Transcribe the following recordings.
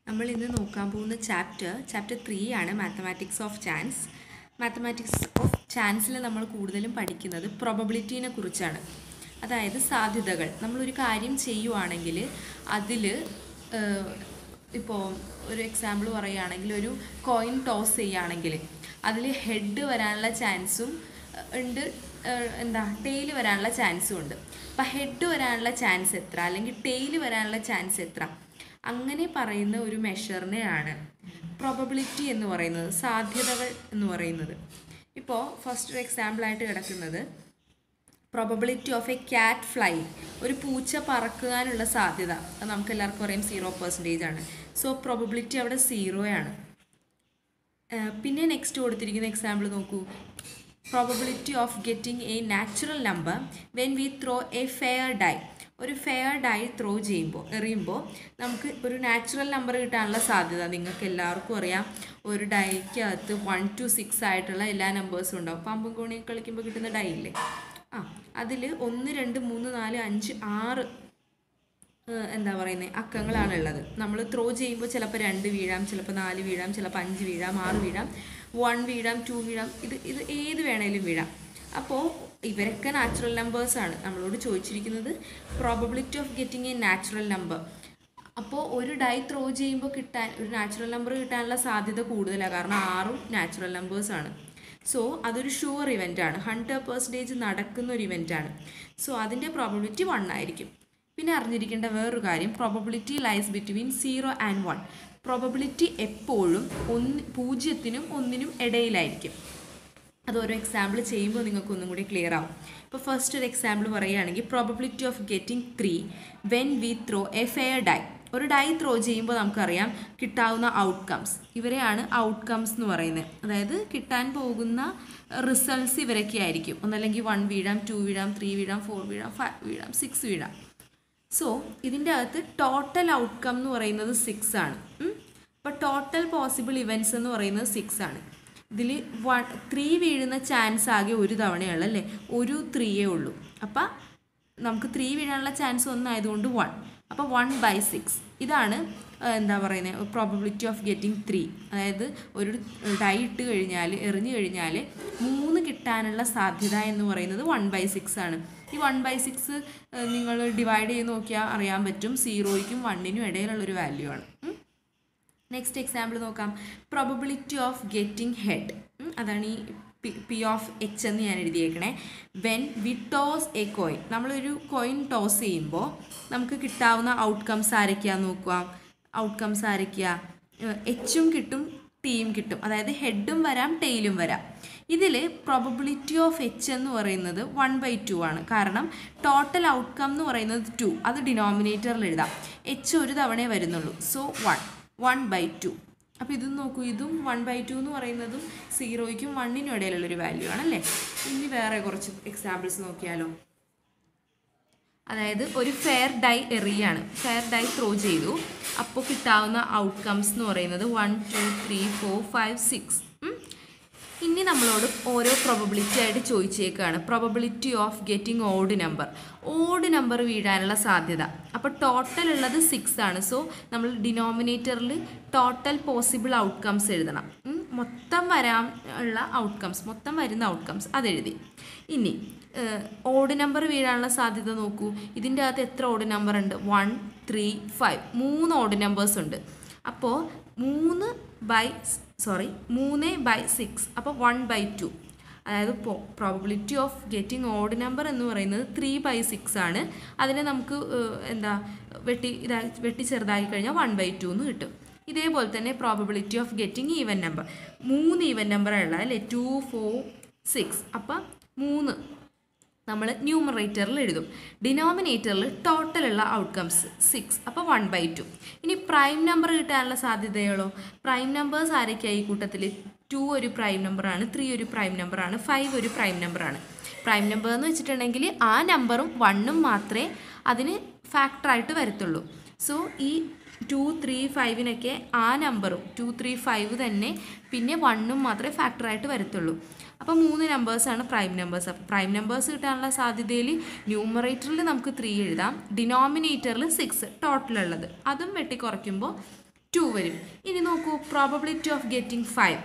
നമ്മൾ ഇന്ന് നോക്കാൻ പോകുന്ന ചാപ്റ്റർ 3 ആണ് mathematics of chance. Mathematics of ചാൻസിൽ നമ്മൾ കൂടുതലും പഠിക്കുന്നത് പ്രോബബിലിറ്റീനെ കുറിച്ചാണ്. അതായത് സാധ്യതകൾ. നമ്മളൊരു കാര്യം ചെയ്യുവാണെങ്കിൽ അതിൽ ഇപ്പോൾ ഒരു എക്സാമ്പിൾ പറയുകയാണെങ്കിൽ ഒരു കോയിൻ ടോസ് ചെയ്യുകയാണെങ്കിൽ അതിൽ ഹെഡ് വരാനുള്ള ചാൻസും ഉണ്ട്, ടെയിൽ വരാനുള്ള ചാൻസും ഉണ്ട്. അപ്പം ഹെഡ് വരാനുള്ള ചാൻസ് എത്ര അല്ലെങ്കിൽ ടെയിൽ വരാനുള്ള ചാൻസ് എത്ര അങ്ങനെ പറയുന്ന ഒരു മെഷറിനെയാണ് പ്രോബബിലിറ്റി എന്ന് പറയുന്നത്, സാധ്യതകൾ എന്ന് പറയുന്നത്. ഇപ്പോൾ ഫസ്റ്റ് ഒരു എക്സാമ്പിളായിട്ട് കിടക്കുന്നത് probability of A cat fly, ഒരു പൂച്ച പറക്കാനുള്ള സാധ്യത അത് നമുക്ക് എല്ലാവർക്കും അറിയാം 0% ആണ്. സോ പ്രോബബിലിറ്റി അവിടെ 0 ആണ്. പിന്നെ നെക്സ്റ്റ് കൊടുത്തിരിക്കുന്ന എക്സാമ്പിൾ നോക്കൂ. Probability of getting a natural number when we throw a fair die. ഒരു ഫെയർ ഡൈ ത്രോ എറിയുമ്പോൾ നമുക്ക് ഒരു നാച്ചുറൽ നമ്പർ കിട്ടാനുള്ള സാധ്യത നിങ്ങൾക്ക് എല്ലാവർക്കും അറിയാം. ഒരു ഡൈക്കകത്ത് 1 to 6 ആയിട്ടുള്ള എല്ലാ നമ്പേഴ്സും ഉണ്ടാവും. പാമ്പും കോണി കളിക്കുമ്പോൾ കിട്ടുന്ന ഡൈ ഇല്ലേ, അതിൽ 1 2 3 4 5 6 അക്കങ്ങളാണ് ഉള്ളത്. നമ്മൾ ത്രോ ചെയ്യുമ്പോൾ ചിലപ്പോൾ 2 വീഴാം, ചിലപ്പോൾ 4 വീഴാം, ചിലപ്പോൾ 5 വീഴാം, 6 വീഴാം, 1 വീഴാം, 2 വീഴാം, ഇത് ഏത് വേണേലും വീഴാം. അപ്പോൾ ഇവരൊക്കെ നാച്ചുറൽ നമ്പേഴ്സാണ്. നമ്മളോട് ചോദിച്ചിരിക്കുന്നത് probability of getting a natural number. അപ്പോൾ ഒരു ഡൈ ത്രോ ചെയ്യുമ്പോൾ ഒരു നാച്ചുറൽ നമ്പർ കിട്ടാനുള്ള സാധ്യത കൂടുതലാണ്, കാരണം 6ഉം നാച്ചുറൽ നമ്പേഴ്സാണ്. സോ അതൊരു ഷുവർ ഇവൻ്റാണ്, 100% നടക്കുന്ന ഒരു ഇവൻ്റാണ്. സോ അതിൻ്റെ പ്രോബബിലിറ്റി 1 ആയിരിക്കും. പിന്നെ അറിഞ്ഞിരിക്കേണ്ട വേറൊരു കാര്യം, probability lies between 0 and 1. Probability എപ്പോഴും 0നും 1നും ഇടയിലായിരിക്കും. അത് ഓരോ എക്സാമ്പിൾ ചെയ്യുമ്പോൾ നിങ്ങൾക്ക് ഒന്നും കൂടി ക്ലിയർ ആവും. ഇപ്പോൾ ഫസ്റ്റ് ഒരു എക്സാമ്പിൾ പറയുകയാണെങ്കിൽ probability of getting 3 when we throw a fair die. ഒരു ഡൈ ത്രോ ചെയ്യുമ്പോൾ നമുക്കറിയാം കിട്ടാവുന്ന ഔട്ട്കംസ്, ഇവരെയാണ് ഔട്ട്കംസ് എന്ന് പറയുന്നത്. അതായത് കിട്ടാൻ പോകുന്ന റിസൾട്ട്സ് ഇവരൊക്കെ ആയിരിക്കും. ഒന്നല്ലെങ്കിൽ 1 വീഴാം, 2 വീഴാം, 3 വീഴാം, 4 വീഴാം, 5 വീഴാം, 6 വീഴാം. സോ ഇതിൻ്റെ അകത്ത് ടോട്ടൽ ഔട്ട്കം എന്ന് പറയുന്നത് 6 ആണ്. അപ്പോൾ ടോട്ടൽ പോസിബിൾ ഇവൻറ്റ്സ് എന്ന് പറയുന്നത് 6 ആണ്. ഇതിൽ 3 വീഴുന്ന ചാൻസ് ആകെ ഒരു തവണയുള്ളൂ അല്ലേ, ഒരു 3 ഉള്ളൂ. അപ്പം നമുക്ക് 3 വീഴാനുള്ള ചാൻസ് 1 ആയതുകൊണ്ട് 1. അപ്പോൾ 1/6 ഇതാണ് പ്രോബബിലിറ്റി ഓഫ് ഗെറ്റിംഗ് 3. അതായത് ഒരു ഡൈ എറിഞ്ഞു കഴിഞ്ഞാൽ 3 കിട്ടാനുള്ള സാധ്യത എന്ന് പറയുന്നത് 1/6 ആണ്. ഈ 1/6 നിങ്ങൾ ഡിവൈഡ് ചെയ്ത് നോക്കിയാൽ അറിയാൻ പറ്റും 0നും 1നും ഇടയിലുള്ളൊരു വാല്യൂ ആണ്. നെക്സ്റ്റ് എക്സാമ്പിൾ നോക്കാം. പ്രോബബിലിറ്റി ഓഫ് ഗെറ്റിംഗ് ഹെഡ്, അതാണ് ഈ P of H എന്ന് ഞാൻ എഴുതിയേക്കണേ. When we toss a coin, നമ്മളൊരു കോയിൻ ടോസ് ചെയ്യുമ്പോൾ നമുക്ക് കിട്ടാവുന്ന ഔട്ട്കംസ് ആരൊക്കെയാന്ന് നോക്കുക. ഔട്ട്കംസ് ആരൊക്കെയാ? എച്ചും കിട്ടും, ടിയും കിട്ടും. അതായത് ഹെഡും വരാം, ടെയിലും വരാം. ഇതിൽ പ്രോബബിലിറ്റി ഓഫ് എച്ച് എന്ന് പറയുന്നത് 1/2 ആണ്. കാരണം ടോട്ടൽ ഔട്ട്കം എന്ന് പറയുന്നത് 2, അത് ഡിനോമിനേറ്ററിൽ എഴുതാം. എച്ച് ഒരു തവണയേ വരുന്നുള്ളൂ. സോ 1/2. അപ്പോൾ ഇതും നോക്കൂ, ഇതും 1/2 എന്ന് പറയുന്നതും 0നും 1നും ഇടയിലുള്ളൊരു വാല്യൂ ആണല്ലേ. ഇനി വേറെ കുറച്ച് എക്സാമ്പിൾസ് നോക്കിയാലോ. അതായത് ഒരു ഫെയർ ഡൈ എറിയാണ്, ഫെയർ ഡൈ ത്രോ ചെയ്തു. അപ്പോൾ കിട്ടാവുന്ന ഔട്ട്കംസ് എന്ന് പറയുന്നത് 1 2 3 4 5 6. ഇനി നമ്മളോട് ഓരോ പ്രോബബിലിറ്റി ആയിട്ട് ചോദിച്ചേക്കാണ്. Probability of getting odd number വീഴാനുള്ള സാധ്യത. അപ്പോൾ ടോട്ടൽ ഉള്ളത് 6 ആണ്. സോ നമ്മൾ ഡിനോമിനേറ്ററിൽ ടോട്ടൽ പോസിബിൾ ഔട്ട്കംസ് എഴുതണം. മൊത്തം വരുന്ന ഔട്ട്കംസ് അതെഴുതി. ഇനി ഓഡ് നമ്പർ വീഴാനുള്ള സാധ്യത നോക്കൂ. ഇതിൻ്റെ അകത്ത് എത്ര ഓഡ് നമ്പർ ഉണ്ട്? 1 3 5, 3 ഓഡ് നമ്പേഴ്സ് ഉണ്ട്. അപ്പോൾ 3/6, അപ്പോൾ 1/2. അതായത് probability of getting odd number എന്ന് പറയുന്നത് 3/6 ആണ്. അതിനെ നമുക്ക് വെട്ടി ചെറുതാക്കി കഴിഞ്ഞാൽ 1/2 എന്ന് കിട്ടും. ഇതേപോലെ തന്നെ probability of getting even number, 3 even നമ്പറുള്ള അല്ലേ, 2 4 6. അപ്പം 3 നമ്മൾ ന്യൂമറേറ്ററിൽ എഴുതും. ഡിനോമിനേറ്ററിൽ ടോട്ടലുള്ള ഔട്ട്കംസ് 6, അപ്പോൾ 1/2. ഇനി പ്രൈം നമ്പർ കിട്ടാനുള്ള സാധ്യതകളോ? പ്രൈം നമ്പേഴ്സ് ആരൊക്കെയായി ഈ കൂട്ടത്തിൽ? 2 ഒരു പ്രൈം നമ്പറാണ്, 3 ഒരു പ്രൈം നമ്പറാണ്, 5 ഒരു പ്രൈം നമ്പറാണ്. പ്രൈം നമ്പർ എന്ന് വെച്ചിട്ടുണ്ടെങ്കിൽ ആ നമ്പറും 1ഉം മാത്രമേ അതിന് ഫാക്ടറായിട്ട് വരത്തുള്ളൂ. സോ ഈ 2 3 5നൊക്കെ ആ നമ്പറും 2 3 5 തന്നെ, പിന്നെ 1ഉം മാത്രമേ ഫാക്ടറായിട്ട് വരത്തുള്ളൂ. അപ്പോൾ 3 നമ്പേഴ്സാണ് പ്രൈം നമ്പേഴ്സ്. പ്രൈം നമ്പേഴ്സ് കിട്ടാനുള്ള സാധ്യതയിൽ ന്യൂമറേറ്ററിൽ നമുക്ക് 3 എഴുതാം, ഡിനോമിനേറ്ററിൽ 6 ടോട്ടലുള്ളത്, അതും വെട്ടി കുറയ്ക്കുമ്പോൾ 2 വരും. ഇനി നോക്കൂ, പ്രോബബിലിറ്റി ഓഫ് ഗെറ്റിംഗ് 5,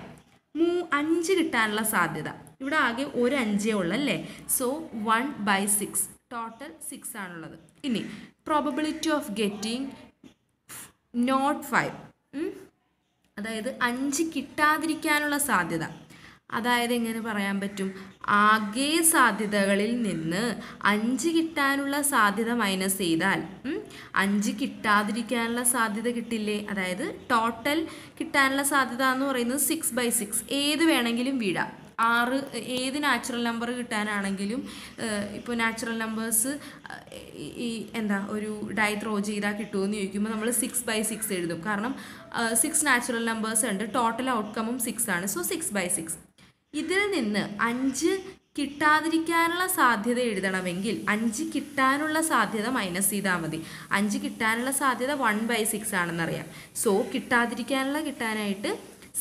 5 കിട്ടാനുള്ള സാധ്യത. ഇവിടെ ആകെ ഒരു 5 ഉള്ളല്ലേ. സോ 1/6, ടോട്ടൽ 6 ആണുള്ളത്. ഇനി പ്രോബബിലിറ്റി ഓഫ് ഗെറ്റിംഗ് നോട്ട് 5, അതായത് 5 കിട്ടാതിരിക്കാനുള്ള സാധ്യത. അതായത് എങ്ങനെ പറയാൻ പറ്റും, ആകെ സാധ്യതകളിൽ നിന്ന് 5 കിട്ടാനുള്ള സാധ്യത മൈനസ് ചെയ്താൽ 5 കിട്ടാതിരിക്കാനുള്ള സാധ്യത കിട്ടില്ലേ. അതായത് ടോട്ടൽ കിട്ടാനുള്ള സാധ്യത എന്ന് പറയുന്നത് 6/6, ഏത് വേണമെങ്കിലും വീഴാം. 6 ഏത് നാച്ചുറൽ നമ്പർ കിട്ടാനാണെങ്കിലും, ഇപ്പോൾ നാച്ചുറൽ നമ്പേഴ്സ് ഈ ഒരു ഡൈ ത്രോ ചെയ്താൽ കിട്ടുമെന്ന് ചോദിക്കുമ്പോൾ നമ്മൾ 6/6 എഴുതും. കാരണം 6 നാച്ചുറൽ നമ്പേഴ്സ് ഉണ്ട്, ടോട്ടൽ ഔട്ട്കമും 6 ആണ്. സോ 6/6. ഇതിൽ നിന്ന് 5 കിട്ടാതിരിക്കാനുള്ള സാധ്യത എഴുതണമെങ്കിൽ 5 കിട്ടാനുള്ള സാധ്യത മൈനസ് ചെയ്താൽ മതി. 5 കിട്ടാനുള്ള സാധ്യത 1/6 ആണെന്നറിയാം. സോ കിട്ടാനായിട്ട്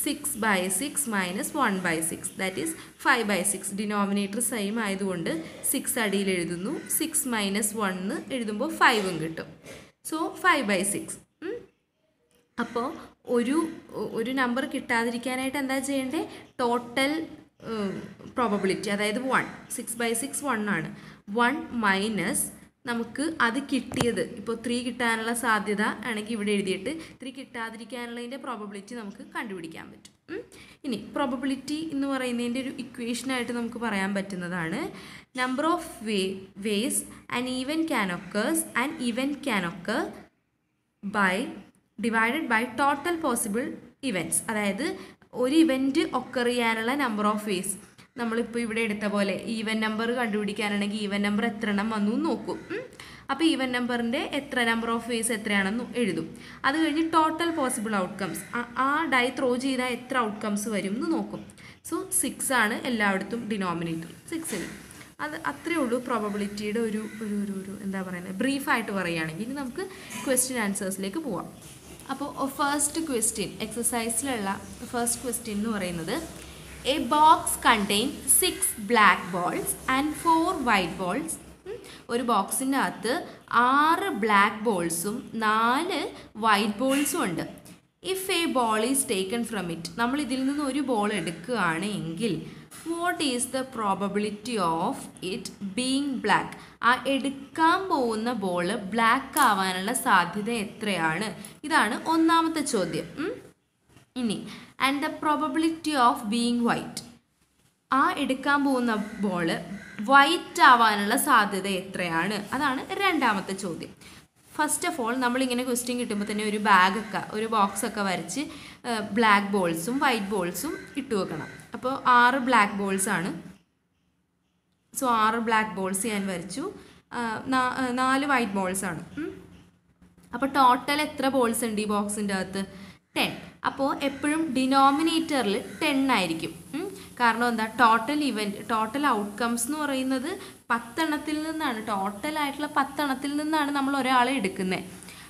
6/6 minus 1/6, that is 5/6. Denominator same ആയതുകൊണ്ട് 6 അടിയിൽ എഴുതുന്നു. 6 മൈനസ് 1 എഴുതുമ്പോൾ 5 കിട്ടും. സോ 5/6. അപ്പോൾ ഒരു നമ്പർ കിട്ടാതിരിക്കാനായിട്ട് എന്താ ചെയ്യേണ്ടത്, ടോട്ടൽ പ്രോബബിലിറ്റി, അതായത് 1, 6/6 1 ആണ്. 1 മൈനസ് നമുക്ക് അത് കിട്ടിയത്, ഇപ്പോൾ 3 കിട്ടാനുള്ള സാധ്യത ആണെങ്കിൽ ഇവിടെ എഴുതിയിട്ട് 3 കിട്ടാതിരിക്കാനുള്ളതിൻ്റെ പ്രോബബിലിറ്റി നമുക്ക് കണ്ടുപിടിക്കാൻ പറ്റും. ഇനി പ്രോബബിലിറ്റി എന്ന് പറയുന്നതിൻ്റെ ഒരു ഇക്വേഷനായിട്ട് നമുക്ക് പറയാൻ പറ്റുന്നതാണ് number of ways an even can occur by divided by total possible events. അതായത് ഒരു ഇവൻറ്റ് ഒക്കർ ചെയ്യാനുള്ള നമ്പർ ഓഫ് വേസ്. നമ്മളിപ്പോൾ ഇവിടെ എടുത്ത പോലെ ഈവൻ നമ്പർ കണ്ടുപിടിക്കാനാണെങ്കിൽ ഈവൻ നമ്പർ എത്ര എണ്ണം വന്നു നോക്കും. അപ്പോൾ ഈവൻ നമ്പറിൻ്റെ നമ്പർ ഓഫ് വേസ് എത്രയാണെന്ന് എഴുതും. അത് കഴിഞ്ഞ് ടോട്ടൽ പോസിബിൾ ഔട്ട്കംസ്, ആ ഡൈ ത്രോ ചെയ്താൽ എത്ര ഔട്ട്കംസ് വരും എന്ന് നോക്കും. സോ 6 ആണ് എല്ലായിടത്തും ഡിനോമിനേറ്റർ, 6. അത് അത്രയേ ഉള്ളൂ പ്രോബബിലിറ്റിയുടെ ഒരു എന്താ പറയുന്നത്, ബ്രീഫായിട്ട് പറയുകയാണെങ്കിൽ. ഇനി നമുക്ക് ക്വസ്റ്റ്യൻ ആൻസേഴ്സിലേക്ക് പോവാം. അപ്പോൾ ഫസ്റ്റ് ക്വസ്റ്റ്യൻ, എക്സസൈസിലുള്ള ഫസ്റ്റ് ക്വസ്റ്റ്യൻ എന്ന് പറയുന്നത്, A box contain 6 black balls and 4 white balls. ഒരു ബോക്സിൻ്റെ അകത്ത് 6 ബ്ലാക്ക് ബോൾസും 4 വൈറ്റ് ബോൾസും ഉണ്ട്. If A ball is taken from it, നമ്മൾ ഇതിൽ നിന്ന് ഒരു ബോൾ എടുക്കുകയാണ് എങ്കിൽ what is the probability of it being black. ആ എടുക്കാൻ പോകുന്ന ബോൾ ബ്ലാക്ക് ആവാനുള്ള സാധ്യത എത്രയാണ്? ഇതാണ് ഒന്നാമത്തെ ചോദ്യം. ഇനി and the probability of being white, ആ എടുക്കാൻ പോകുന്ന ബോൾ വൈറ്റ് ആവാനുള്ള സാധ്യത എത്രയാണ്? അതാണ് രണ്ടാമത്തെ ചോദ്യം. ഫസ്റ്റ് ഓഫ് ഓൾ നമ്മളിങ്ങനെ ക്വസ്റ്റ്യൻ കിട്ടുമ്പോൾ തന്നെ ഒരു ബോക്സൊക്കെ വരച്ച് ബ്ലാക്ക് ബോൾസും വൈറ്റ് ബോൾസും ഇട്ട് വെക്കണം. അപ്പോൾ 6 ബ്ലാക്ക് ബോൾസാണ്. സോ 6 ബ്ലാക്ക് ബോൾസ് ഞാൻ വരച്ചു, 4 വൈറ്റ് ബോൾസാണ്. അപ്പോൾ ടോട്ടൽ എത്ര ബോൾസ് ഉണ്ട് ഈ ബോക്സിൻ്റെ അകത്ത്? 10. അപ്പോൾ എപ്പോഴും ഡിനോമിനേറ്ററിൽ 10 ആയിരിക്കും. കാരണം എന്താ, ടോട്ടൽ ഔട്ട്കംസ് എന്ന് പറയുന്നത് 10 എണ്ണത്തിൽ നിന്നാണ്, ടോട്ടലായിട്ടുള്ള 10 എണ്ണത്തിൽ നിന്നാണ് നമ്മൾ ഒരാളെ എടുക്കുന്നത്.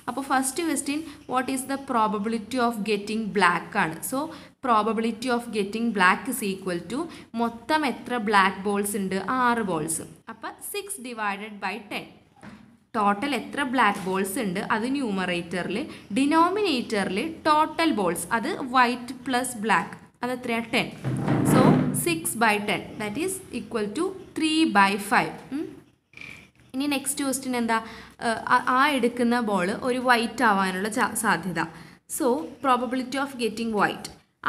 അപ്പോൾ first question, what is the probability of getting black ആണ്. So probability of getting black is equal to മൊത്തം എത്ര ബ്ലാക്ക് ബോൾസ് ഉണ്ട്? 6 ബോൾസ്. അപ്പോൾ 6 ഡിവൈഡഡ് ബൈ 10. ടോട്ടൽ എത്ര ബ്ലാക്ക് ബോൾസ് ഉണ്ട് അത് ന്യൂമറേറ്ററിൽ, ഡിനോമിനേറ്ററിൽ ടോട്ടൽ ബോൾസ്, അത് വൈറ്റ് പ്ലസ് ബ്ലാക്ക്, അത് എത്രയാണ്? 10. So 6/10 that is equal to 3/5. ഇനി നെക്സ്റ്റ് ക്വസ്റ്റ്യൻ എന്താ, ആ എടുക്കുന്ന ബോൾ ഒരു വൈറ്റ് ആവാനുള്ള സാധ്യത. So probability of getting white,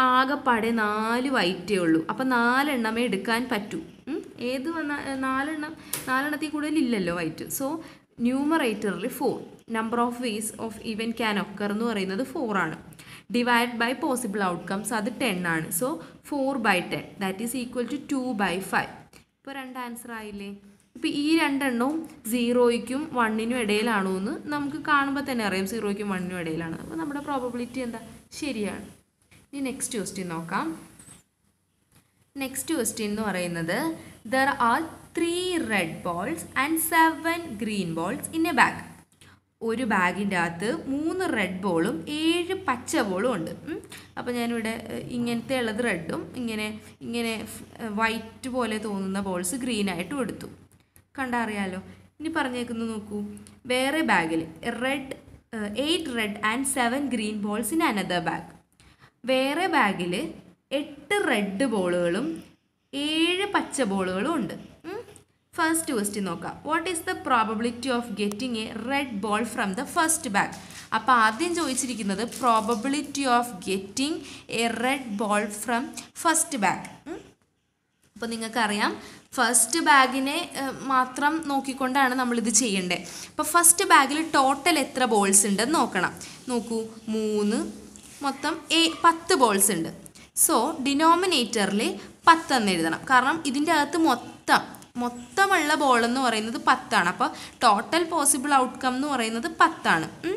ആകെപ്പാടെ 4 വൈറ്റേ ഉള്ളൂ. അപ്പോൾ 4 എണ്ണമേ എടുക്കാൻ പറ്റൂ. ഏത് 4 കൂടുതലില്ലല്ലോ വൈറ്റ്. സോ ന്യൂമറേറ്ററിൽ 4, number of ways of even can occur എന്ന് പറയുന്നത് 4 ആണ്. ഡിവൈഡ് ബൈ പോസിബിൾ ഔട്ട്കംസ്, അത് 10 ആണ്. So 4/10 that is equal to 2/5. ഇപ്പോൾ 2 ആൻസർ ആയില്ലേ? ഇപ്പോൾ ഈ 2 എണ്ണവും 0യ്ക്കും 1നും ഇടയിലാണോ എന്ന് നമുക്ക് കാണുമ്പോൾ തന്നെ അറിയാം. 0യ്ക്കും 1നും ഇടയിലാണ്. അപ്പോൾ നമ്മുടെ പ്രോബബിലിറ്റി എന്താ? ശരിയാണ്. ഇനി നെക്സ്റ്റ് ക്വസ്റ്റ്യൻ നോക്കാം. നെക്സ്റ്റ് ക്വസ്റ്റ്യൻ എന്ന് പറയുന്നത്, there are 3 red balls and 7 green balls in A bag. ഒരു ബാഗിൻ്റെ അകത്ത് 3 റെഡ് ബോളും 7 പച്ച ബോളും ഉണ്ട്. അപ്പോൾ ഞാനിവിടെ ഇങ്ങനത്തെ ഉള്ളത് റെഡും ഇങ്ങനെ വൈറ്റ് പോലെ തോന്നുന്ന ബോൾസ് ഗ്രീനായിട്ടും എടുത്തു. കണ്ടറിയാലോ. ഇനി പറഞ്ഞേക്കുന്നത് നോക്കൂ, വേറെ ബാഗിൽ red 8 red and 7 green balls in another bag. വേറെ ബാഗിൽ 8 റെഡ് ബോളുകളും 7 പച്ച ബോളുകളും ഉണ്ട്. ഫസ്റ്റ് ക്വസ്റ്റ്യൻ നോക്കാം. What is the probability of getting a red ball from the first bag? അപ്പോൾ ആദ്യം ചോദിച്ചിരിക്കുന്നത് probability of getting a red ball from first bag. അപ്പോൾ നിങ്ങൾക്കറിയാം ഫസ്റ്റ് ബാഗിനെ മാത്രം നോക്കിക്കൊണ്ടാണ് നമ്മളിത് ചെയ്യേണ്ടത്. അപ്പോൾ ഫസ്റ്റ് ബാഗിൽ ടോട്ടൽ എത്ര ബോൾസ് ഉണ്ടെന്ന് നോക്കണം. നോക്കൂ, 3 മൊത്തം 10 ബോൾസ് ഉണ്ട്. സോ ഡിനോമിനേറ്ററിൽ 10 എന്ന് എഴുതണം. കാരണം ഇതിൻ്റെ അകത്ത് മൊത്തമുള്ള ബോൾ എന്ന് പറയുന്നത് 10 അപ്പോൾ ടോട്ടൽ പോസിബിൾ ഔട്ട്കം എന്ന് പറയുന്നത് 10.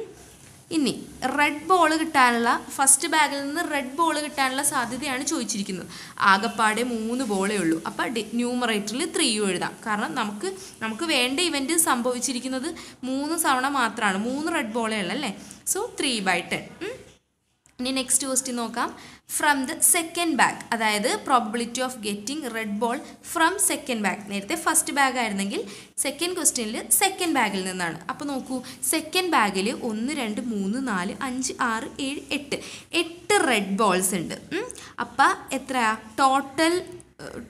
ഇനി റെഡ് ബോൾ കിട്ടാനുള്ള, ഫസ്റ്റ് ബാഗിൽ നിന്ന് റെഡ് ബോൾ കിട്ടാനുള്ള സാധ്യതയാണ് ചോദിച്ചിരിക്കുന്നത്. ആകെപ്പാടെ 3 ബോളേ ഉള്ളൂ. അപ്പോൾ ന്യൂമറേറ്ററിൽ 3 എഴുതാം. കാരണം നമുക്ക് വേണ്ട ഇവൻറ്റ് സംഭവിച്ചിരിക്കുന്നത് 3 തവണ മാത്രമാണ്. 3 റെഡ് ബോളേ ഉള്ളൂ അല്ലേ. സോ 3/10. ഇനി നെക്സ്റ്റ് ക്വസ്റ്റ്യൻ നോക്കാം. ഫ്രം ദ സെക്കൻഡ് ബാഗ്, അതായത് probability of getting red ball from second bag. നേരത്തെ ഫസ്റ്റ് ബാഗ് ആയിരുന്നെങ്കിൽ സെക്കൻഡ് ക്വസ്റ്റ്യനിൽ സെക്കൻഡ് ബാഗിൽ നിന്നാണ്. അപ്പോൾ നോക്കൂ, സെക്കൻഡ് ബാഗിൽ 1 2 3 4 5 6 7 8 റെഡ് ബോൾസ് ഉണ്ട്. അപ്പം എത്രയാ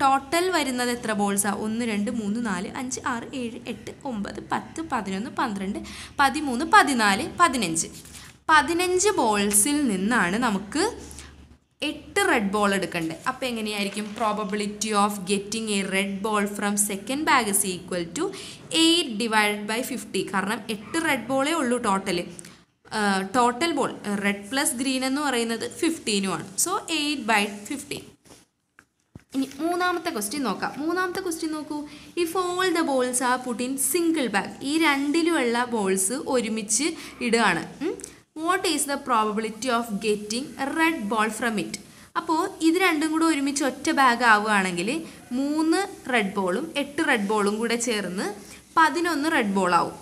ടോട്ടൽ വരുന്നത്? എത്ര ബോൾസാണ്? 1 2 3 4 5 6 7 8 9 10 11 12 13 14 15. 15 ബോൾസിൽ നിന്നാണ് നമുക്ക് 8 റെഡ് ബോൾ എടുക്കേണ്ടത്. അപ്പോൾ എങ്ങനെയായിരിക്കും? Probability of getting a red ball from second bag is equal to 8/50. കാരണം 8 റെഡ് ബോളേ ഉള്ളൂ total ball. Red plus green എന്ന് പറയുന്നത് 15 സോ 8/15. ഇനി മൂന്നാമത്തെ ക്വസ്റ്റ്യൻ നോക്കാം. മൂന്നാമത്തെ ക്വസ്റ്റ്യൻ നോക്കൂ. If all the balls R put in single bag, ഈ രണ്ടിലുമുള്ള ബോൾസ് ഒരുമിച്ച് ഇടുകയാണ്. What is the probability of getting red ball from it? അപ്പോൾ ഇത് രണ്ടും കൂടെ ഒരുമിച്ച് ഒറ്റ ബാഗ് ആവുകയാണെങ്കിൽ 3 റെഡ് ബോളും 8 റെഡ് ബോളും കൂടെ ചേർന്ന് 11 റെഡ് ബോളാവും.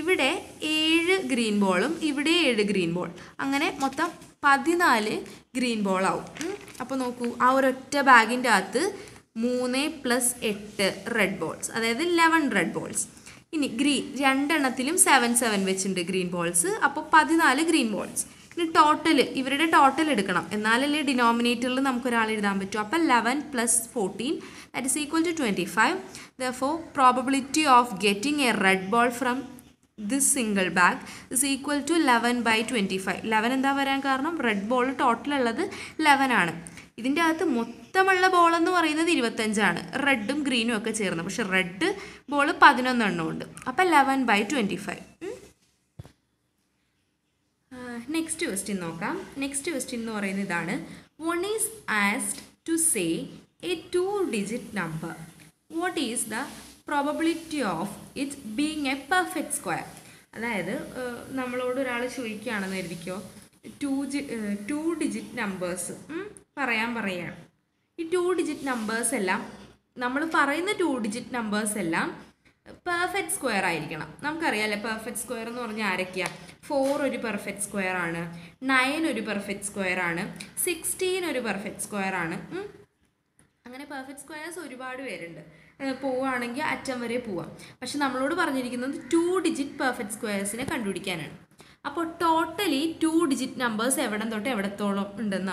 ഇവിടെ 7 ഗ്രീൻ ബോളും ഇവിടെ 7 ഗ്രീൻ ബോൾ, അങ്ങനെ മൊത്തം 14 ഗ്രീൻ ബോളാവും. അപ്പോൾ നോക്കൂ, ആ ഒരൊറ്റ ബാഗിൻ്റെ അകത്ത് 3 + 8 റെഡ് ബോൾസ്, അതായത് 11 റെഡ് ബോൾസ്. ഇനി ഗ്രീൻ രണ്ടെണ്ണത്തിലും 7 വെച്ചിട്ടുണ്ട് ഗ്രീൻ ബോൾസ്. അപ്പോൾ 14 ഗ്രീൻ ബോൾസ്. ഇനി ഇവരുടെ ടോട്ടൽ എടുക്കണം, എന്നാലല്ലേ ഡിനോമിനേറ്ററിൽ നമുക്കൊരാൾ എഴുതാൻ പറ്റും. അപ്പോൾ 11 + 14 that is equal to 25. Therefore probability of getting a red ball from this single bag is equal to 11/25. 11 എന്താ വരാൻ കാരണം? റെഡ് ബോൾ ടോട്ടൽ ഉള്ളത് 11 ആണ്. ഇതിൻ്റെ അകത്ത് മൊത്തമുള്ള ബോൾ എന്ന് പറയുന്നത് 25, റെഡും ഗ്രീനും ഒക്കെ ചേർന്ന്. പക്ഷെ റെഡ് ബോൾ 11 എണ്ണം ഉണ്ട്. അപ്പം 11/25. നെക്സ്റ്റ് ക്വസ്റ്റ്യൻ നോക്കാം. നെക്സ്റ്റ് ക്വസ്റ്റ്യൻ എന്ന് പറയുന്നത് ഇതാണ്. One is asked to say a 2-digit number. What is the probability of it being a perfect square? അതായത് നമ്മളോട് ഒരാൾ ചോദിക്കുകയാണെന്ന് കരുതിക്കോ, 2-digit നമ്പേഴ്സ് പറയുകയാണ്. ഈ 2-digit നമ്പേഴ്സ് എല്ലാം, നമ്മൾ പറയുന്ന 2-digit നമ്പേഴ്സ് എല്ലാം പെർഫെക്റ്റ് സ്ക്വയർ ആയിരിക്കണം. നമുക്കറിയാമല്ലേ പെർഫെക്റ്റ് സ്ക്വയർ എന്ന് പറഞ്ഞാൽ ആരൊക്കെയാണ്? 4 ഒരു പെർഫെക്റ്റ് സ്ക്വയർ ആണ്, 9 ഒരു പെർഫെക്റ്റ് സ്ക്വയർ ആണ്, 16 ഒരു പെർഫെക്റ്റ് സ്ക്വയർ ആണ്. അങ്ങനെ പെർഫെക്റ്റ് സ്ക്വയേഴ്സ് ഒരുപാട് പേരുണ്ട്. പോവുകയാണെങ്കിൽ അറ്റം വരെ പോവാം. പക്ഷെ നമ്മളോട് പറഞ്ഞിരിക്കുന്നത് 2-digit പെർഫെക്റ്റ് സ്ക്വയേഴ്സിനെ കണ്ടുപിടിക്കാനാണ്. അപ്പോൾ ടോട്ടലി 2-digit നമ്പേഴ്സ് എവിടെ തൊട്ട് എവിടത്തോളം ഉണ്ടെന്ന്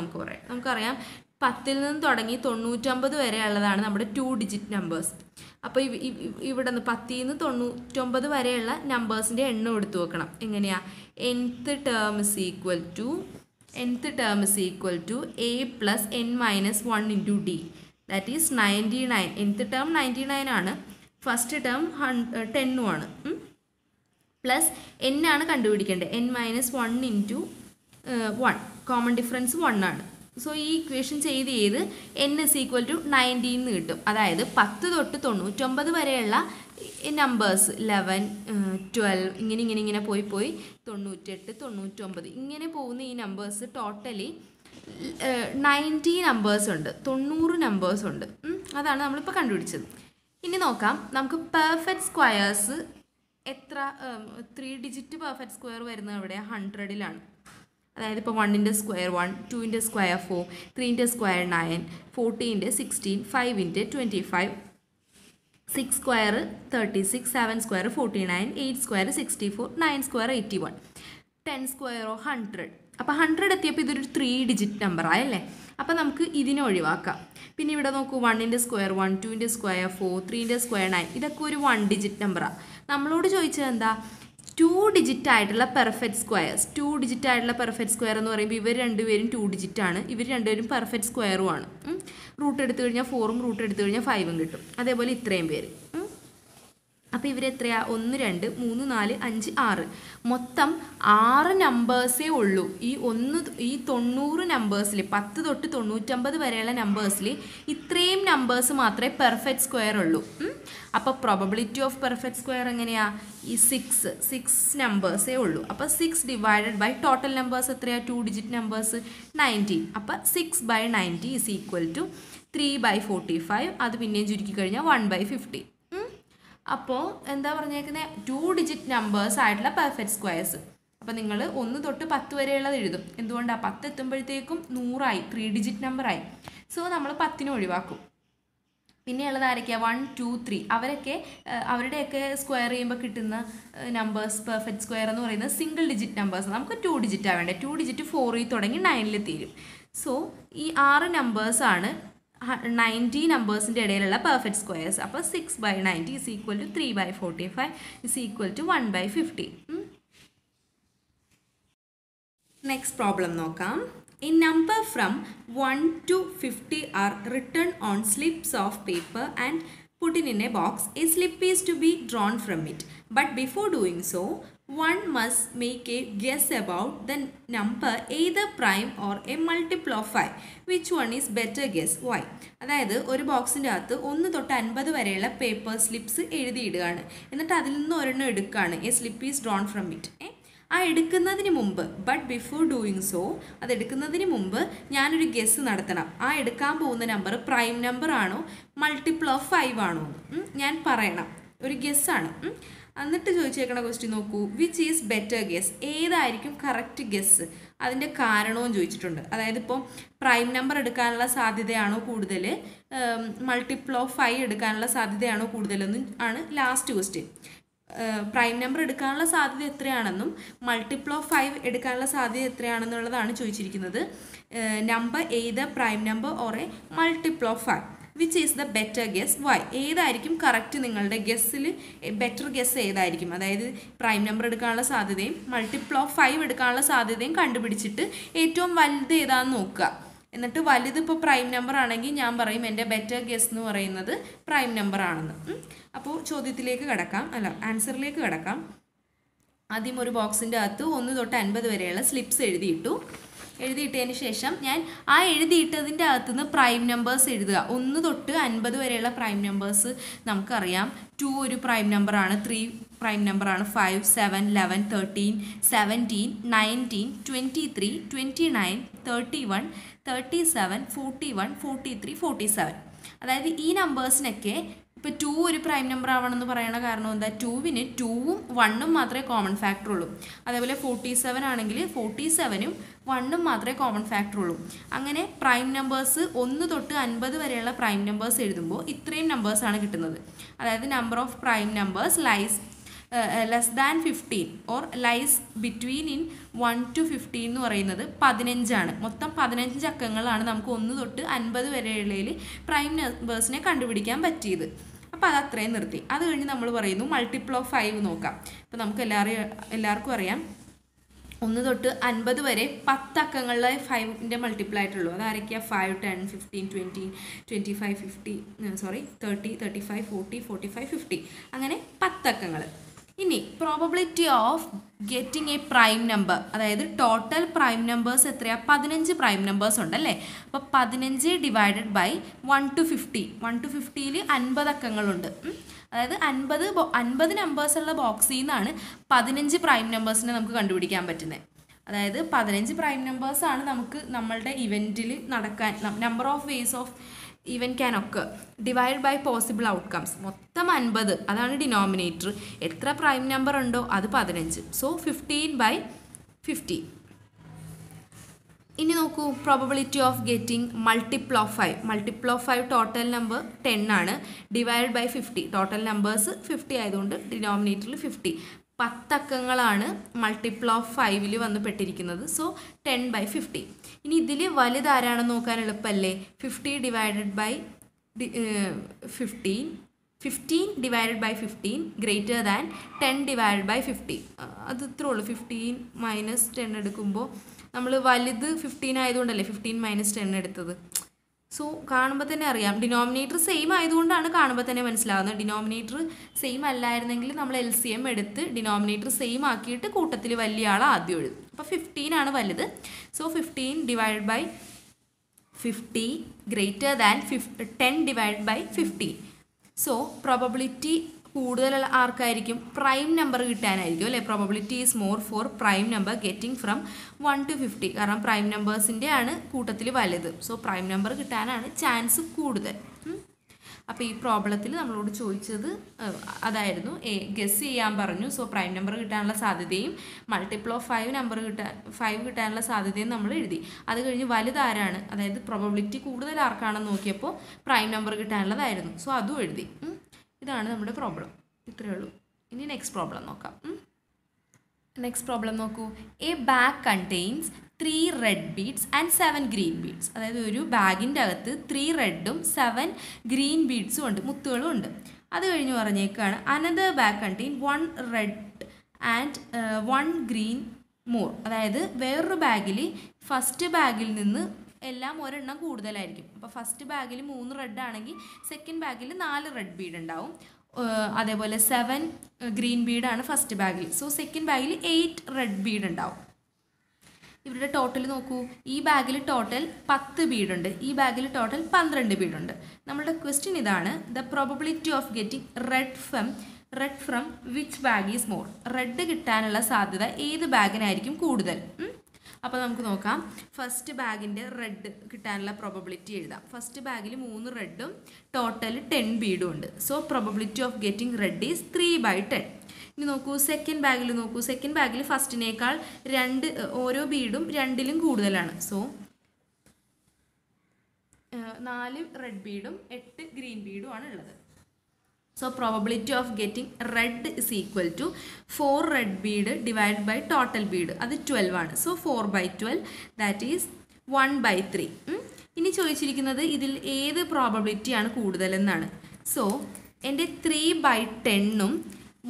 നമുക്കറിയാം 10 നിന്ന് തുടങ്ങി 99 വരെ ഉള്ളതാണ് നമ്മുടെ 2-digit നമ്പേഴ്സ്. അപ്പോൾ ഇവിടെ നിന്ന് 10 നിന്ന് 99 വരെയുള്ള നമ്പേഴ്സിൻ്റെ എണ്ണം എടുത്തു വെക്കണം. എങ്ങനെയാണ്? nth term is equal to a plus n minus 1 into d. That is 99. nth term 99 ആണ്, ഫസ്റ്റ് ടേം 10 ആണ്. പ്ലസ് n ആണ് കണ്ടുപിടിക്കേണ്ടത്. n - 1 into 1, കോമൺ ഡിഫറൻസ് 1 ആണ്. സോ ഈ ഇക്വേഷൻ ചെയ്ത് n is equal to 19 എന്ന് കിട്ടും. അതായത് 10 തൊട്ട് 99 വരെയുള്ള നമ്പേഴ്സ് 11, 12 ഇങ്ങനെ പോയി 98, 99 ഇങ്ങനെ പോകുന്ന ഈ നമ്പേഴ്സ് ടോട്ടലി 90 നമ്പേഴ്സ് ഉണ്ട്, 90 നമ്പേഴ്സ് ഉണ്ട്. അതാണ് നമ്മളിപ്പോൾ കണ്ടുപിടിച്ചത്. ഇനി നോക്കാം, നമുക്ക് പെർഫെക്റ്റ് സ്ക്വയേഴ്സ് എത്ര 3-digit പെർഫെക്റ്റ് സ്ക്വയർ വരുന്നത് എവിടെ? 100ലാണ്. അതായത് ഇപ്പോൾ 1ൻ്റെ സ്ക്വയർ 1, 2ൻ്റെ സ്ക്വയർ 4, 3ൻ്റെ സ്ക്വയർ 9, 4ൻ്റെ 16, 5ൻ്റെ 25, 6 സ്ക്വയർ 36, 7 സ്ക്വയർ 49, 8 സ്ക്വയർ 64, 9 സ്ക്വയർ 81. 10 സ്ക്വയറോ 100. അപ്പോൾ 100 എത്തിയപ്പോൾ ഇതൊരു 3 ഡിജിറ്റ് നമ്പറായല്ലേ. അപ്പോൾ നമുക്ക് ഇതിനെ ഒഴിവാക്കാം. പിന്നെ ഇവിടെ നോക്കൂ, 1ൻ്റെ സ്ക്വയർ 1, 2ൻ്റെ സ്ക്വയർ 4, 3ൻ്റെ സ്ക്വയർ 9. ഇതൊക്കെ ഒരു 1 ഡിജിറ്റ് നമ്പറാണ്. നമ്മളോട് ചോദിച്ചത് എന്താ? 2 ഡിജിറ്റ് ആയിട്ടുള്ള പെർഫെക്റ്റ് സ്ക്വയർസ്. 2 ഡിജിറ്റ് ആയിട്ടുള്ള പെർഫെക്റ്റ് സ്ക്വയർ എന്ന് പറയുമ്പോൾ ഇവർ രണ്ടുപേരും 2 ഡിജിറ്റ് ആണ്. ഇവർ രണ്ടുപേരും പെർഫെക്റ്റ് സ്ക്വയറും ആണ്. റൂട്ട് എടുത്തു കഴിഞ്ഞാൽ 4ഉം റൂട്ട് എടുത്തു കഴിഞ്ഞാൽ 5ഉം കിട്ടും. അതേപോലെ ഇത്രയും പേര്. അപ്പോൾ ഇവരെത്രയാ? 1, 2, 3, 4, 5, 6. മൊത്തം 6 നമ്പേഴ്സേ ഉള്ളൂ. ഈ 90 നമ്പേഴ്സിൽ 10 തൊട്ട് 99 വരെയുള്ള നമ്പേഴ്സിൽ ഇത്രയും നമ്പേഴ്സ് മാത്രമേ പെർഫെക്റ്റ് സ്ക്വയർ ഉള്ളൂ. അപ്പോൾ പ്രോബബിലിറ്റി ഓഫ് പെർഫെക്റ്റ് സ്ക്വയർ എങ്ങനെയാ? ഈ 6 നമ്പേഴ്സേ ഉള്ളൂ. അപ്പോൾ 6 ഡിവൈഡഡ് ബൈ ടോട്ടൽ നമ്പേഴ്സ് എത്രയാ? 2 ഡിജിറ്റ് നമ്പേഴ്സ് 19. അപ്പോൾ 6/90 ഈസ് ഈക്വൽ ടു 3/45. അത് പിന്നെയും ചുരുക്കി കഴിഞ്ഞാൽ 1/50. അപ്പോൾ എന്താ പറഞ്ഞേക്കുന്നത്? 2 ഡിജിറ്റ് നമ്പേഴ്സ് ആയിട്ടുള്ള പെർഫെക്റ്റ് സ്ക്വയർസ്. അപ്പോൾ നിങ്ങൾ 1 തൊട്ട് 10 വരെയുള്ളത് എഴുതും. എന്തുകൊണ്ടാണ്? 10 എത്തുമ്പോഴത്തേക്കും 100ആയി, 3 ഡിജിറ്റ് നമ്പറായി. സോ നമ്മൾ 10നെ ഒഴിവാക്കും. പിന്നെ ഉള്ളത് ആരൊക്കെയാണ്? 1, 2, 3. അവരുടെയൊക്കെ സ്ക്വയർ ചെയ്യുമ്പോൾ കിട്ടുന്ന നമ്പേഴ്സ് പെർഫെക്റ്റ് സ്ക്വയർ എന്ന് പറയുന്നത് സിംഗിൾ ഡിജിറ്റ് നമ്പേഴ്സ്. നമുക്ക് 2 ഡിജിറ്റാണ് വേണ്ടത്. 2 ഡിജിറ്റ് 4ൽ തുടങ്ങി 9ൽ തീരും. സോ ഈ 6 നമ്പേഴ്സാണ് 90 നമ്പേഴ്സിൻ്റെ ഇടയിലുള്ള പെർഫെക്റ്റ് സ്ക്വയർസ്. അപ്പോൾ 6/90 is equal to 3/45 is equal to 1/50. Next problem നോക്കാം. A number from 1 to 50 are written on slips of paper and put in a box. A slip is to be drawn from it. But before doing so, one must make a guess about the number, either prime or a multiple of 5. Which one is better guess? Why? അതായത് ഒരു ബോക്സിൻ്റെ അകത്ത് 1 തൊട്ട് 50 വരെയുള്ള paper slips എഴുതിയിടുകയാണ്. എന്നിട്ട് അതിൽ നിന്ന് ഒരെണ്ണം എടുക്കുകയാണ്. A slip is drawn from it. ആ എടുക്കുന്നതിന് മുമ്പ്, ബട്ട് ബിഫോർ ഡൂയിങ് സോ, അത് എടുക്കുന്നതിന് മുമ്പ് ഞാനൊരു ഗെസ് നടത്തണം. ആ എടുക്കാൻ പോകുന്ന നമ്പർ പ്രൈം നമ്പർ ആണോ മൾട്ടിപ്പിൾ ഓഫ് 5 ആണോ ഞാൻ പറയണം. ഒരു ഗെസ്സാണ്. എന്നിട്ട് ചോദിച്ചേക്കണ ക്വസ്റ്റ്യൻ നോക്കൂ. Which is better guess? ഏതായിരിക്കും കറക്റ്റ് ഗെസ്? അതിൻ്റെ കാരണവും ചോദിച്ചിട്ടുണ്ട്. അതായത് ഇപ്പോൾ പ്രൈം നമ്പർ എടുക്കാനുള്ള സാധ്യതയാണോ കൂടുതൽ, മൾട്ടിപ്പിൾ ഓഫ് 5 എടുക്കാനുള്ള സാധ്യതയാണോ കൂടുതലെന്നും ആണ് ലാസ്റ്റ് ക്വസ്റ്റ്യൻ. പ്രൈം നമ്പർ എടുക്കാനുള്ള സാധ്യത എത്രയാണെന്നും മൾട്ടിപ്പിൾ ഓഫ് 5 എടുക്കാനുള്ള സാധ്യത എത്രയാണെന്നുള്ളതാണ് ചോദിച്ചിരിക്കുന്നത്. Number either prime number or a multiple of 5. Which is the better guess? Why? ഏതായിരിക്കും കറക്റ്റ്? നിങ്ങളുടെ ഗെസ്സിൽ ബെറ്റർ ഗെസ് ഏതായിരിക്കും? അതായത് പ്രൈം നമ്പർ എടുക്കാനുള്ള സാധ്യതയും മൾട്ടിപ്പിൾ ഓഫ് 5 എടുക്കാനുള്ള സാധ്യതയും കണ്ടുപിടിച്ചിട്ട് ഏറ്റവും വലുത് ഏതാണെന്ന് നോക്കുക. എന്നിട്ട് വലുത് ഇപ്പോൾ പ്രൈം നമ്പർ ആണെങ്കിൽ ഞാൻ പറയും എൻ്റെ ബെറ്റർ ഗെസ് എന്ന് പറയുന്നത് പ്രൈം നമ്പർ ആണെന്ന്. അപ്പോൾ ചോദ്യത്തിലേക്ക് കിടക്കാം, ആൻസറിലേക്ക് കിടക്കാം. ആദ്യം ഒരു ബോക്സിൻ്റെ അകത്ത് 1 തൊട്ട് 50 വരെയുള്ള സ്ലിപ്സ് എഴുതിയിട്ടതിന് ശേഷം ഞാൻ ആ എഴുതിയിട്ടതിൻ്റെ അകത്തുനിന്ന് പ്രൈം നമ്പേഴ്സ് എഴുതുക. 1 തൊട്ട് 50 വരെയുള്ള പ്രൈം നമ്പേഴ്സ് നമുക്കറിയാം. 2 ഒരു പ്രൈം നമ്പറാണ്, 3 പ്രൈം നമ്പറാണ്, 5, 7, 11, 13, 17, 19, 23, 29, 31, 37, 41, 43, 47. അതായത് ഈ നമ്പേഴ്സിനൊക്കെ ഇപ്പോൾ 2 ഒരു പ്രൈം നമ്പർ ആവണമെന്ന് പറയണ കാരണം എന്താ? 2വിന് 2ഉം 1ഉം മാത്രമേ കോമൺ ഫാക്ടർ ഉള്ളൂ. അതേപോലെ 47 ആണെങ്കിൽ 47ഉം 1ഉം മാത്രമേ കോമൺ ഫാക്ടർ ഉള്ളൂ. അങ്ങനെ പ്രൈം നമ്പേഴ്സ് 1 തൊട്ട് 50 വരെയുള്ള പ്രൈം നമ്പേഴ്സ് എഴുതുമ്പോൾ ഇത്രയും നമ്പേഴ്സാണ് കിട്ടുന്നത്. അതായത് number of prime numbers lies less than 15 or lies between in 1 to 15 എന്ന് പറയുന്നത് 15ആണ്. മൊത്തം 15 അക്കങ്ങളാണ് നമുക്ക് 1 തൊട്ട് 50 വരെയുള്ളതിൽ പ്രൈം നമ്പേഴ്സിനെ കണ്ടുപിടിക്കാൻ പറ്റിയത്. അപ്പോൾ അത് അത്രയും നിർത്തി. അത് കഴിഞ്ഞ് നമ്മൾ പറയുന്നു മൾട്ടിപ്പിൾ ഓഫ് 5 നോക്കാം. ഇപ്പോൾ നമുക്ക് എല്ലാവർക്കും അറിയാം 1 തൊട്ട് 50 വരെ 10 അക്കങ്ങളിലെ 5ൻ്റെ മൾട്ടിപ്പിൾ ആയിട്ടുള്ളൂ. അതാരൊക്കെയാണ്? 5, 10, 15, 20, 25, 30, 35, 40, 45, 50 അങ്ങനെ 10 അക്കങ്ങൾ. ഇനി probability of getting A prime number, അതായത് ടോട്ടൽ പ്രൈം നമ്പേഴ്സ് എത്രയാണ്? 15 പ്രൈം നമ്പേഴ്സ് ഉണ്ടല്ലേ. അപ്പോൾ 15 ഡിവൈഡഡ് ബൈ 1 to 50. 1 to 50ൽ 50 അക്കങ്ങളുണ്ട്. അതായത് 50 നമ്പേഴ്സുള്ള ബോക്സിൽ നിന്നാണ് 15 പ്രൈം നമ്പേഴ്സിനെ നമുക്ക് കണ്ടുപിടിക്കാൻ പറ്റുന്നത്. അതായത് 15 പ്രൈം നമ്പേഴ്സാണ് നമുക്ക് നമ്മളുടെ ഇവൻറ്റിൽ നടക്കാൻ number of ways of event can ഒക്കെ ഡിവൈഡ് ബൈ പോസിബിൾ ഔട്ട്കംസ്. മൊത്തം 50, അതാണ് ഡിനോമിനേറ്റർ. എത്ര പ്രൈം നമ്പർ ഉണ്ടോ അത് 15. സോ 15/50. ഇനി നോക്കൂ probability of getting multiple of 5. Multiple of 5 total number 10 ആണ്. Divide by 50. ടോട്ടൽ നമ്പേഴ്സ് 50 ആയതുകൊണ്ട് ഡിനോമിനേറ്ററിൽ 50. 10 അക്കങ്ങളാണ് മൾട്ടിപ്പിൾ ഓഫ് 5ൽ വന്ന് പെട്ടിരിക്കുന്നത്. സോ 10/50. ഇനി ഇതിൽ വലുതാരാണെന്ന് നോക്കാൻ എളുപ്പമല്ലേ? 50 divided by 15, 15 divided by 15 greater than 10 divided by 50. അത് ഇത്രേ ഉള്ളൂ. 15 മൈനസ് 10 എടുക്കുമ്പോൾ നമ്മൾ വലുത് 15 ആയതുകൊണ്ടല്ലേ 15 - 10 എടുത്തത്. സോ കാണുമ്പോൾ തന്നെ അറിയാം, ഡിനോമിനേറ്റർ സെയിം ആയതുകൊണ്ടാണ് കാണുമ്പോൾ തന്നെ മനസ്സിലാവുന്നത്. ഡിനോമിനേറ്റർ സെയിം അല്ലായിരുന്നെങ്കിൽ നമ്മൾ LCM എടുത്ത് ഡിനോമിനേറ്റർ സെയിം ആക്കിയിട്ട് കൂട്ടത്തിൽ വലിയ ആൾ ആദ്യം എഴുതും. അപ്പോൾ 15 ആണ് വലുത്. So 15 divided by 50 greater than 10 divided by 50. So probability കൂടുതലുള്ള ആർക്കായിരിക്കും? പ്രൈം നമ്പർ കിട്ടാനായിരിക്കും അല്ലേ? Probability is more for prime number getting from 1 to 50. കാരണം പ്രൈം നമ്പേഴ്സിൻ്റെ ആണ് കൂട്ടത്തിൽ വലുത്. സോ പ്രൈം നമ്പർ കിട്ടാനാണ് ചാൻസ് കൂടുതൽ. അപ്പോൾ ഈ പ്രോബ്ലത്തിൽ നമ്മളോട് ചോദിച്ചത് അതായിരുന്നു. ഗസ് ചെയ്യാൻ പറഞ്ഞു. സോ പ്രൈം നമ്പർ കിട്ടാനുള്ള സാധ്യതയും മൾട്ടിപ്പിൾ ഓഫ് 5 കിട്ടാനുള്ള സാധ്യതയും നമ്മൾ എഴുതി. അത് കഴിഞ്ഞ് വലുതാരാണ്, അതായത് പ്രോബബിലിറ്റി കൂടുതൽ ആർക്കാണെന്ന് നോക്കിയപ്പോൾ പ്രൈം നമ്പർ കിട്ടാനുള്ളതായിരുന്നു. സോ അതും എഴുതി. ഇതാണ് നമ്മുടെ പ്രോബ്ലം. ഇത്രയേ ഉള്ളൂ. ഇനി നെക്സ്റ്റ് പ്രോബ്ലം നോക്കാം. നെക്സ്റ്റ് പ്രോബ്ലം നോക്കൂ. A bag contains 3 red beads and 7 green beads. അതായത് ഒരു ബാഗിൻ്റെ അകത്ത് 3 റെഡും 7 ഗ്രീൻ ബീഡ്സും ഉണ്ട്, മുത്തുകളും ഉണ്ട്. അത് കഴിഞ്ഞ് പറഞ്ഞേക്കാണ് another bag contain 1 red and 1 green more. അതായത് വേറൊരു ബാഗിൽ ഫസ്റ്റ് ബാഗിൽ നിന്ന് എല്ലാം ഒരെണ്ണം കൂടുതലായിരിക്കും. അപ്പോൾ ഫസ്റ്റ് ബാഗിൽ 3 റെഡ് ആണെങ്കിൽ സെക്കൻഡ് ബാഗിൽ 4 റെഡ് ബീഡ് ഉണ്ടാവും. അതേപോലെ 7 ഗ്രീൻ ബീഡാണ് ഫസ്റ്റ് ബാഗിൽ. സോ സെക്കൻഡ് ബാഗിൽ 8 റെഡ് ബീഡ് ഉണ്ടാവും. ഇവരുടെ ടോട്ടൽ നോക്കൂ. ഈ ബാഗിൽ ടോട്ടൽ 10 ബീഡുണ്ട്, ഈ ബാഗിൽ ടോട്ടൽ 12 ബീഡുണ്ട്. നമ്മുടെ ക്വസ്റ്റ്യൻ ഇതാണ്. The probability of getting red from which bag is more. Red കിട്ടാനുള്ള സാധ്യത ഏത് ബാഗിനായിരിക്കും കൂടുതൽ? അപ്പോൾ നമുക്ക് നോക്കാം. ഫസ്റ്റ് ബാഗിൻ്റെ റെഡ് കിട്ടാനുള്ള പ്രോബബിലിറ്റി എഴുതാം. ഫസ്റ്റ് ബാഗിൽ 3 റെഡും ടോട്ടൽ 10 ബീഡും ഉണ്ട്. So probability of getting red is 3/10. ഇനി നോക്കൂ സെക്കൻഡ് ബാഗിൽ നോക്കൂ. സെക്കൻഡ് ബാഗിൽ ഫസ്റ്റിനേക്കാൾ ഓരോ ബീഡും 2ലും കൂടുതലാണ്. സോ 4 റെഡ് ബീഡും 8 ഗ്രീൻ ബീഡും ആണ് ഉള്ളത്. So probability of getting red is equal to 4 red bead divide by total bead. അത് 12 ആണ്. So 4/12 that is 1/3. ഇനി ചോദിച്ചിരിക്കുന്നത് ഇതിൽ ഏത് പ്രോബബിലിറ്റിയാണ് കൂടുതലെന്നാണ്. സോ എൻ്റെ 3/10ഉം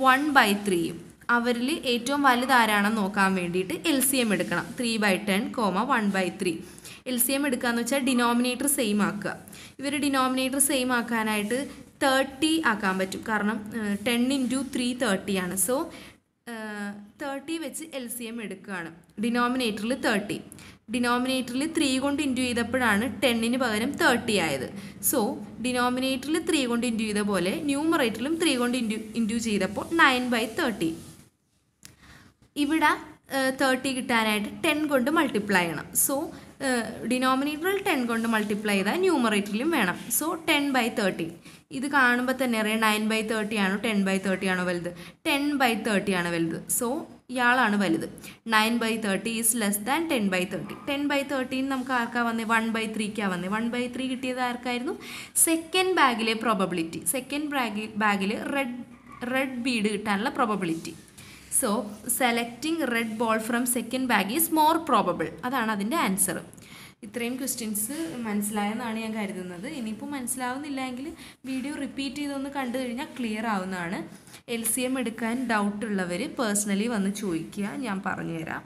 1/3യും അവരിൽ ഏറ്റവും വലുതാരാണെന്ന് നോക്കാൻ വേണ്ടിയിട്ട് LCM എടുക്കണം. 3/10, 1/3. LCM എടുക്കുകയെന്ന് വെച്ചാൽ ഡിനോമിനേറ്റർ സെയിം ആക്കുക. ഇവർ ഡിനോമിനേറ്റർ സെയിം ആക്കാനായിട്ട് 30 ആക്കാൻ പറ്റും. കാരണം 10 × 3 30 ആണ്. സോ 30 വെച്ച് LCM എടുക്കുകയാണ്. ഡിനോമിനേറ്ററിൽ 30, ഡിനോമിനേറ്ററിൽ 3 കൊണ്ട് ഇൻറ്റു ചെയ്തപ്പോഴാണ് 10ന് പകരം 30 ആയത്. സോ ഡിനോമിനേറ്ററിൽ 3 കൊണ്ട് ഇൻറ്റു ചെയ്ത പോലെ ന്യൂമറേറ്ററിലും 3 കൊണ്ട് ഇൻറ്റു ചെയ്തപ്പോൾ 9/30. ഇവിടെ 30 കിട്ടാനായിട്ട് 10 കൊണ്ട് മൾട്ടിപ്ലൈ ചെയ്യണം. സോ ഡിനോമിനേറ്ററിൽ 10 കൊണ്ട് മൾട്ടിപ്ലൈ ചെയ്താൽ ന്യൂമറേറ്ററിലും വേണം. സോ 10/30. ഇത് കാണുമ്പോൾ തന്നെ അറിയാം 9/30 ആണോ 10/30 ആണോ വലുത്? 10/30 ആണ് വലുത്. സോ ഇയാളാണ് വലുത്. 9/30 ഈസ് ലെസ് ദാൻ 10/30. 10/30 നമുക്ക് ആർക്കാ വന്നേ? 1/3ക്കാണ് വന്നേ. 1/3 കിട്ടിയത് ആർക്കായിരുന്നു? സെക്കൻഡ് ബാഗിലെ പ്രോബബിലിറ്റി. സെക്കൻഡ് ബാഗിൽ റെഡ് ബീഡ് കിട്ടാനുള്ള probability. So selecting red ball from second bag is more probable. അതാണ് അതിൻ്റെ ആൻസർ. ഇത്രയും ക്വസ്റ്റ്യൻസ് മനസ്സിലായെന്നാണ് ഞാൻ കരുതുന്നത്. ഇനിയിപ്പോൾ മനസ്സിലാവുന്നില്ലെങ്കിൽ വീഡിയോ റിപ്പീറ്റ് ചെയ്തൊന്ന് കണ്ടു കഴിഞ്ഞാൽ ക്ലിയർ ആവുന്നതാണ്. LCM എടുക്കാൻ ഡൗട്ടുള്ളവർ പേഴ്സണലി വന്ന് ചോദിക്കുക, ഞാൻ പറഞ്ഞുതരാം.